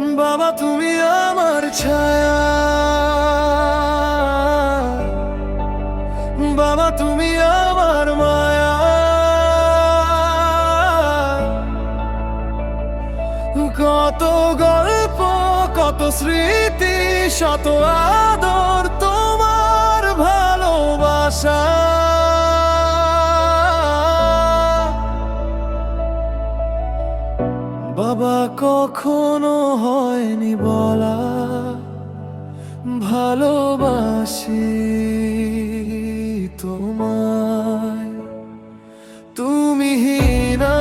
বাবা তুমি আমার ছায়া, বাবা তুমি আমার মায়া। কত গল্প, কত স্মৃতি, শত আদর, তোমার ভালোবাসা। বাবা কখনো হয়নি বলা ভালোবাসি তোমায়। তুমি হীনা,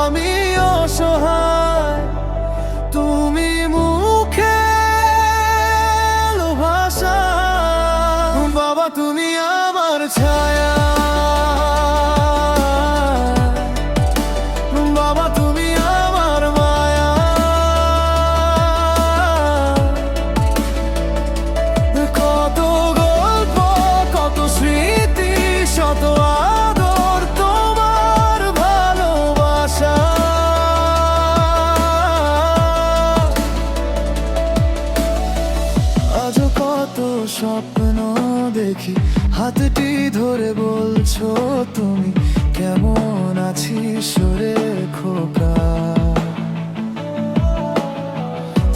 আমি অসহায়, তুমি মুখে ভাষা। বাবা তুমি আমার ছায়া, বাবা তুমি আমার মায়া। কত গল্প, কত স্মৃতি, শত আদর, তোমার ভালোবাসা। আজও কত স্বপ্ন দেখি, হাতটি ধরে বলছো তুমি কেমন আছিস রে খোকা।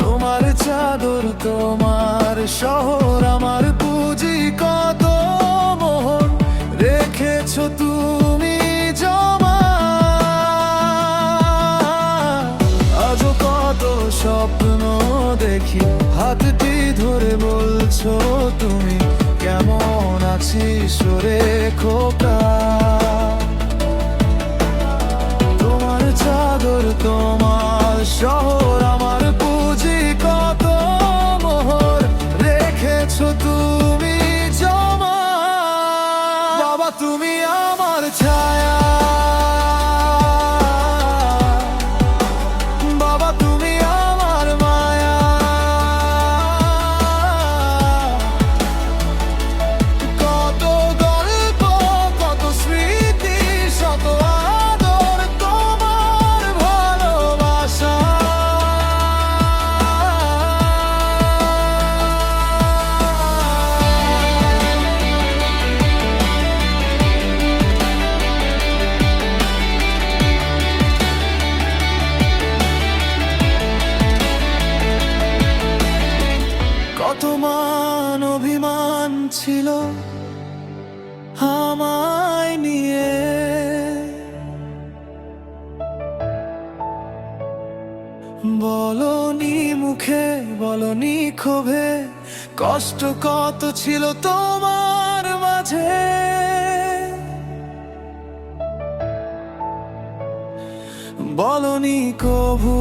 তোমার চাদর, তোমার শহর, আমার পুঁজি, কত মোহন রেখেছো তুমি জমা। আজও কত স্বপ্ন দেখি, হাতটি ধরে বলছো তুমি কেমন আছিস রে খোকা। তোমার চাদর, তোমার শহর, আমার পুঁজি, কত মোহর রেখেছো তুমি জমা। বাবা তুমি আমার ছায়া, বাবা তুমি আমার মায়া। কত গল্প, কত স্মৃতি, শত আদর, তোমার ভালোবাসা। কত মান অভিমান ছিল আমায় নিয়ে, বলনি মুখে, বলনি ক্ষোভে, কষ্ট কত ছিল তোমার মাঝে। বলনি কভু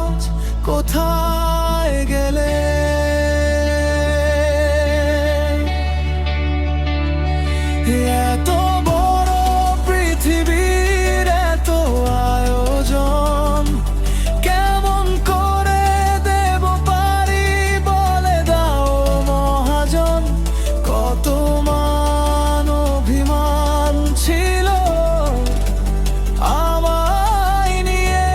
আজ কোথায় গেলে। এত বড় পৃথিবীর এত আয়োজন, কেমন করে দেব পারি বলে দাও মহাজন। কত মান অভিমান ছিল আমায় নিয়ে,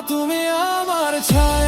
তুমি আমার ছায়া।